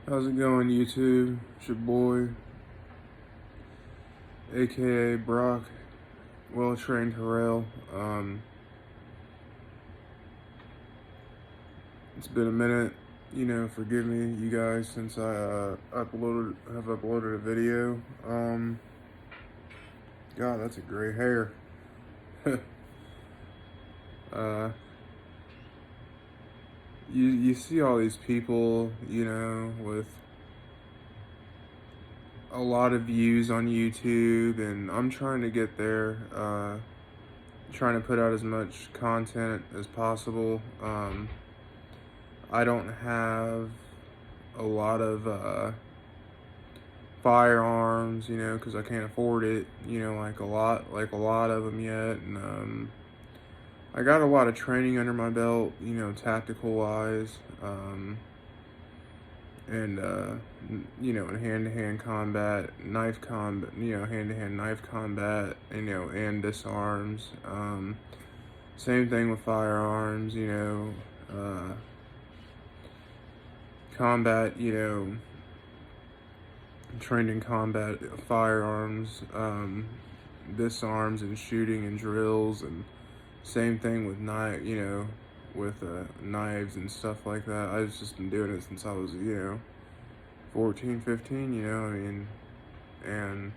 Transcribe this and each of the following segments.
How's it going, YouTube? It's your boy, aka Brock, well trained Harrell. It's been a minute, forgive me, you guys, since I have uploaded a video. God, that's a gray hair. uh, you see all these people, with a lot of views on YouTube, and I'm trying to get there. Trying to put out as much content as possible. I don't have a lot of firearms, because I can't afford it, like a lot of them yet. And I got a lot of training under my belt, tactical wise, and in hand-to-hand combat, knife combat, hand-to-hand knife combat, and disarms. Same thing with firearms, combat, trained in combat, firearms, disarms and shooting and drills, and same thing with knives and stuff like that. I've just been doing it since I was, 14, 15, and,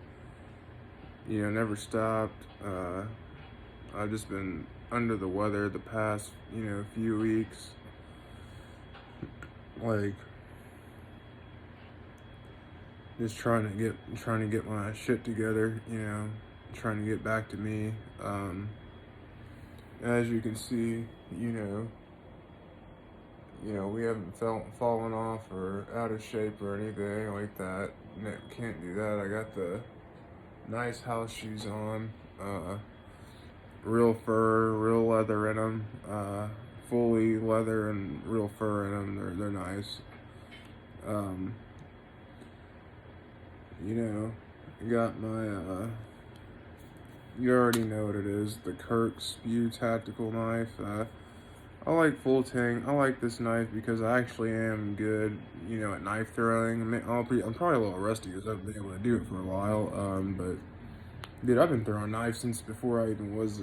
never stopped. I've just been under the weather the past, few weeks. Like, just trying to get my shit together, trying to get back to me. As you can see, we haven't fallen off or out of shape or anything like that. Can't do that. I got the nice house shoes on, real fur, real leather in them, fully leather and real fur in them. They're nice. Got my, you already know what it is, the Kirk Spew tactical knife. I like full tang. I like this knife because I actually am good, at knife throwing. I'm probably a little rusty because I've been able to do it for a while. But dude, I've been throwing knives since before I even was,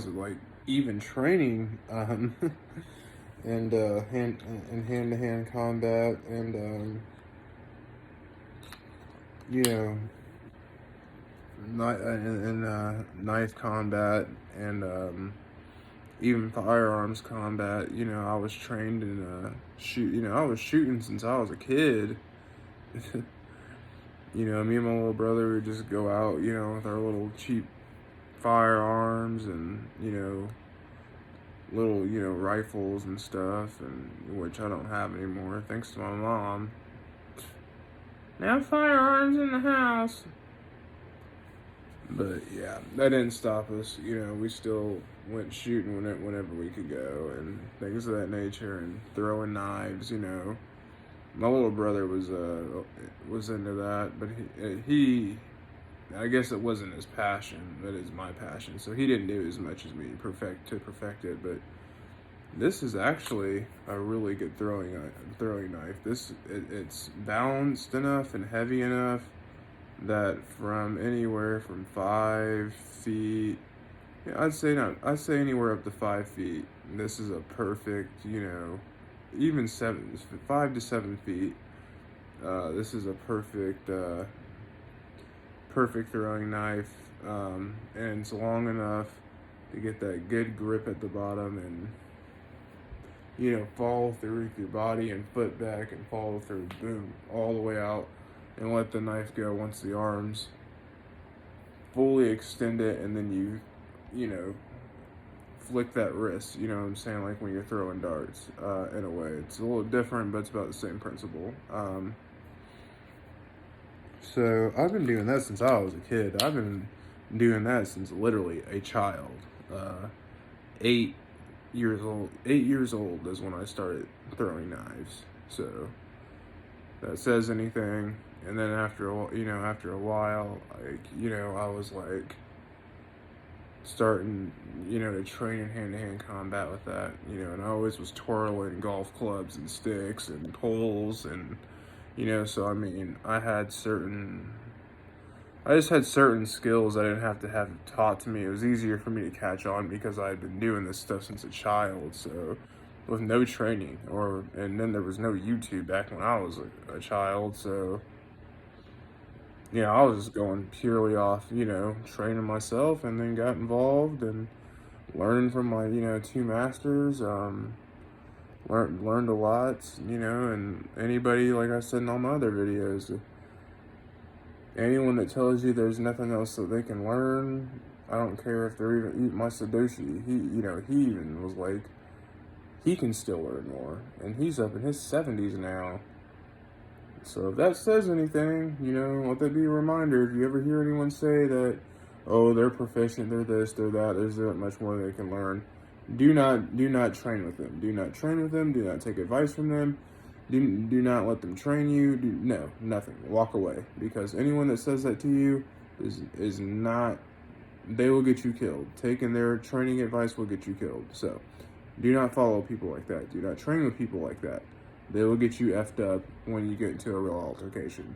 like even training. And hand-to-hand combat, and knife combat, and even firearms combat. I was trained in I was shooting since I was a kid. Me and my little brother would just go out, with our little cheap firearms and little rifles and stuff, and which I don't have anymore thanks to my mom. Now firearms in the house. But yeah, that didn't stop us. We still went shooting whenever we could go, and things of that nature, and throwing knives. My little brother was into that, but he I guess it wasn't his passion, but it's my passion. So he didn't do as much as me to perfect it. But this is actually a really good throwing knife. It's balanced enough and heavy enough that from anywhere from 5 feet, I'd say anywhere up to 5 feet. This is a perfect, even 5 to 7 feet. This is a perfect throwing knife, and it's long enough to get that good grip at the bottom, and follow through with your body and foot back, and follow through, boom, all the way out, and let the knife go once the arms fully extend it, and then you flick that wrist, you know what I'm saying, like when you're throwing darts. In a way, it's a little different, but it's about the same principle. So I've been doing that since I was a kid. I've been doing that since literally a child. 8 years old. 8 years old is when I started throwing knives. So that says anything. And then after a while, like, I was like, starting, to train in hand-to-hand combat with that, and I always was twirling golf clubs and sticks and poles and, so I mean, I just had certain skills I didn't have to have taught to me. It was easier for me to catch on because I had been doing this stuff since a child, so with no training, and then there was no YouTube back when I was a child, so I was just going purely off, training myself, and then got involved and learned from my, two masters. Learned a lot, and anybody, like I said in all my other videos, anyone that tells you there's nothing else that they can learn, I don't care if they're even eating my Sadoshi. He even was like, he can still learn more, and he's up in his 70s now. So if that says anything, let that be a reminder. If you ever hear anyone say that, oh, they're proficient, they're this, they're that, there's not much more they can learn, do not train with them. Do not train with them. Do not take advice from them. Do not let them train you. No, nothing. Walk away. Because anyone that says that to you is not, they will get you killed. Taking their training advice will get you killed. So do not follow people like that. Do not train with people like that. They will get you effed up when you get into a real altercation.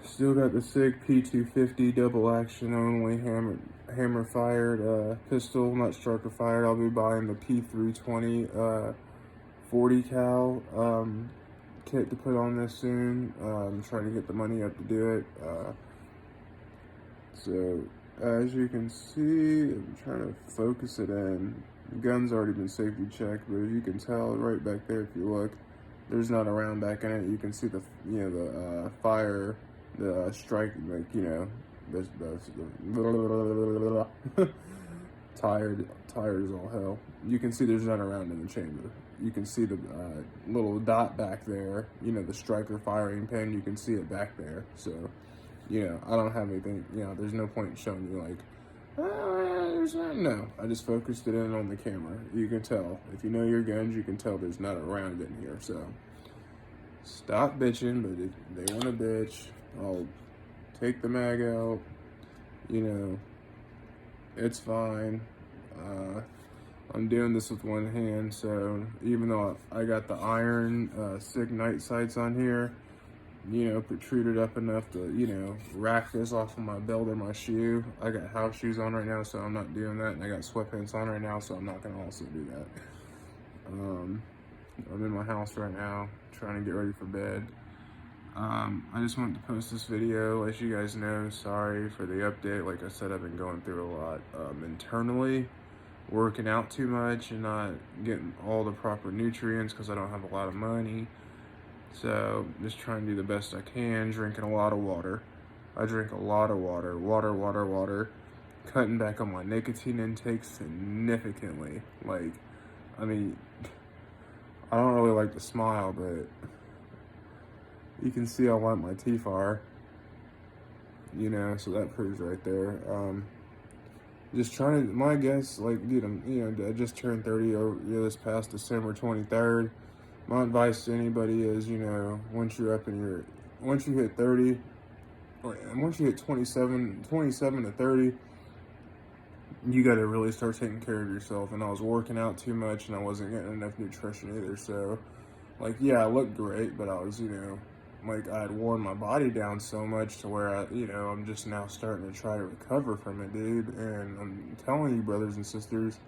Still got the SIG P250 double action only hammer fired pistol, not striker fired. I'll be buying the P320 40 cal kit to put on this soon. I'm trying to get the money up to do it. So as you can see, I'm trying to focus it in. The gun's already been safety checked, but as you can tell right back there, if you look, there's not a round back in it. You can see the the fire, the strike, like the tired as all hell. You can see there's not a round in the chamber. You can see the little dot back there. The striker firing pin. You can see it back there. So. I don't have anything, there's no point in showing you like, there's not, no. I just focused it in on the camera. You can tell. If you know your guns, you can tell there's not a round in here, so. Stop bitching, but if they want to bitch, I'll take the mag out, it's fine. I'm doing this with one hand, so even though I got the iron SIG night sights on here, protruded up enough to, rack this off of my belt or my shoe. I got house shoes on right now, so I'm not doing that. And I got sweatpants on right now, so I'm not going to also do that. I'm in my house right now, trying to get ready for bed. I just wanted to post this video, let you guys know, sorry for the update. Like I said, I've been going through a lot internally, working out too much and not getting all the proper nutrients because I don't have a lot of money. So, just trying to do the best I can, drinking a lot of water. I drink a lot of water. Water. Cutting back on my nicotine intake significantly. Like, I mean, I don't really like to smile, but you can see how white my teeth are. So that proves right there. Just trying to, my guess, like, I just turned 30 this past December 23rd. My advice to anybody is, once you hit 30, and once you hit 27 to 30, you got to really start taking care of yourself. And I was working out too much, and I wasn't getting enough nutrition either. So, like, yeah, I looked great, but I was, like, I had worn my body down so much to where I'm just now starting to try to recover from it, dude. And I'm telling you, brothers and sisters,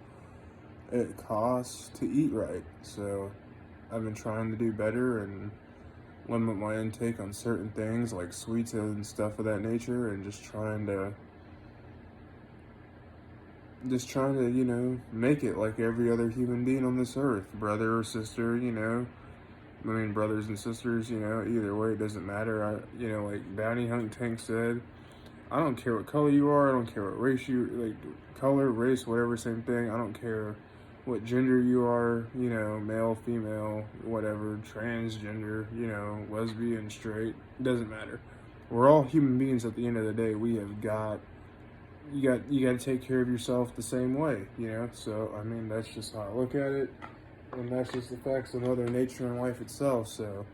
it costs to eat right. So I've been trying to do better and limit my intake on certain things like sweets and stuff of that nature, and just trying to make it like every other human being on this earth, brother or sister, brothers and sisters, either way, it doesn't matter. Like Bounty Hunt Tank said, I don't care what color you are, I don't care what race color, race, whatever, same thing. I don't care what gender you are, male, female, whatever, transgender, lesbian, straight, doesn't matter. We're all human beings at the end of the day. We have got, you got to take care of yourself the same way, So, I mean, that's just how I look at it. And that's just the facts of Mother Nature and life itself. So,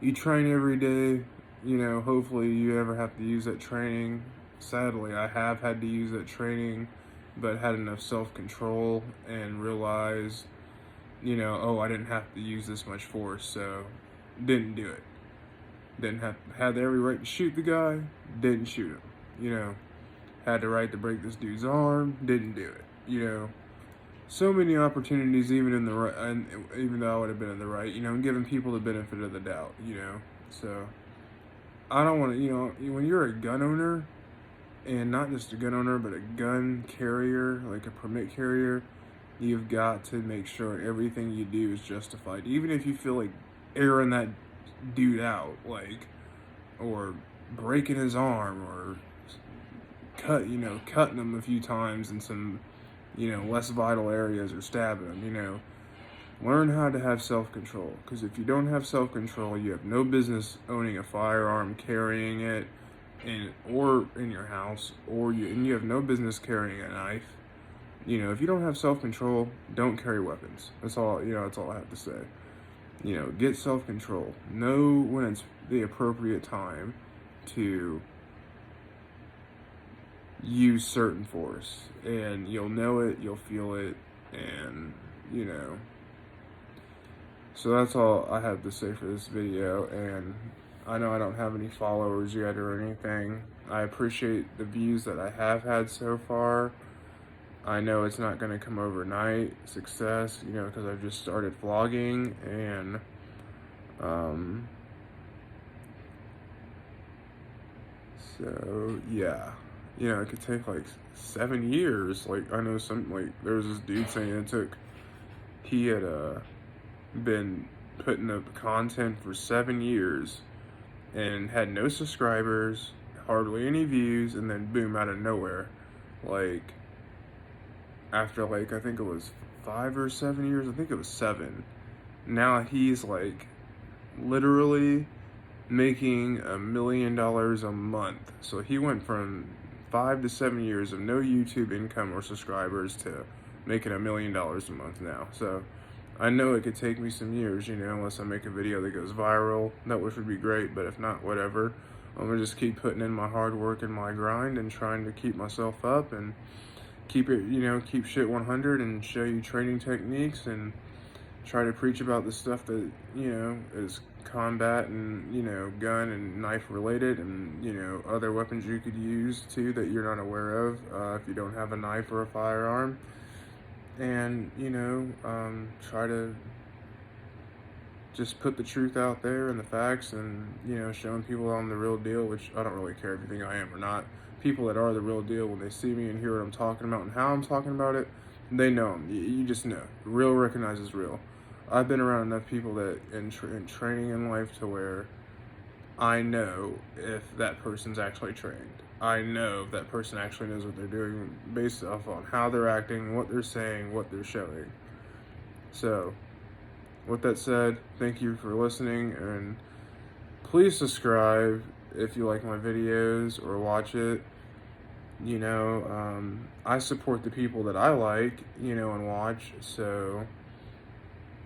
you train every day, you know, hopefully you ever have to use that training. Sadly, I have had to use that training, but had enough self-control and realized, you know, oh, I didn't have to use this much force, so didn't do it. Didn't have had every right to shoot the guy, didn't shoot him. You know, had the right to break this dude's arm, didn't do it. You know, so many opportunities, even in the right, and even though I would have been in the right, you know, and giving people the benefit of the doubt. You know, so I don't want to. You know, when you're a gun owner, and not just a gun owner, but a gun carrier, like a permit carrier, you've got to make sure everything you do is justified, even if you feel like airing that dude out, like, or breaking his arm, or cutting him a few times in some, less vital areas, or stabbing him, learn how to have self-control, because if you don't have self-control, you have no business owning a firearm, carrying it, or in your house, and you have no business carrying a knife. If you don't have self-control, don't carry weapons. That's all, that's all I have to say. Get self-control. Know when it's the appropriate time to use certain force. And you'll know it, you'll feel it, and, So that's all I have to say for this video, and I know I don't have any followers yet or anything. I appreciate the views that I have had so far. I know it's not going to come overnight success, because I've just started vlogging, and so yeah, it could take like 7 years. Like, I know there was this dude saying he had been putting up content for 7 years and had no subscribers, hardly any views, and then boom, out of nowhere, like, after I think it was 5 or 7 years, I think it was 7, now he's like literally making $1 million a month. So he went from 5 to 7 years of no YouTube income or subscribers to making $1 million a month now. So I know it could take me some years, unless I make a video that goes viral, which would be great, but if not, whatever. I'm gonna just keep putting in my hard work and my grind and trying to keep myself up and keep it, keep shit 100 and show you training techniques and try to preach about the stuff that, is combat and, gun and knife related, and, other weapons you could use too that you're not aware of if you don't have a knife or a firearm. And, try to just put the truth out there and the facts, and, showing people I'm the real deal, which I don't really care if you think I am or not. People that are the real deal, when they see me and hear what I'm talking about and how I'm talking about it, they know them. You just know. Real recognizes real. I've been around enough people that in training in life to where I know if that person's actually trained. I know if that person actually knows what they're doing based off on how they're acting, what they're saying, what they're showing. So, with that said, thank you for listening, and please subscribe if you like my videos or watch it. I support the people that I like, and watch, so,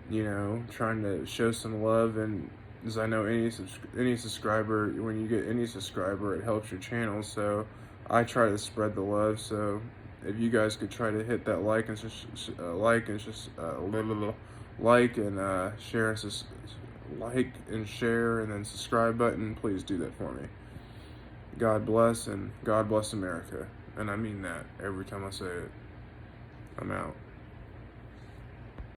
trying to show some love, and as I know any subscriber, when you get any subscriber, it helps your channel, so I try to spread the love. So if you guys could try to hit that like and share and then subscribe button, please do that for me. God bless, and God bless America, and I mean that every time I say it. I'm out.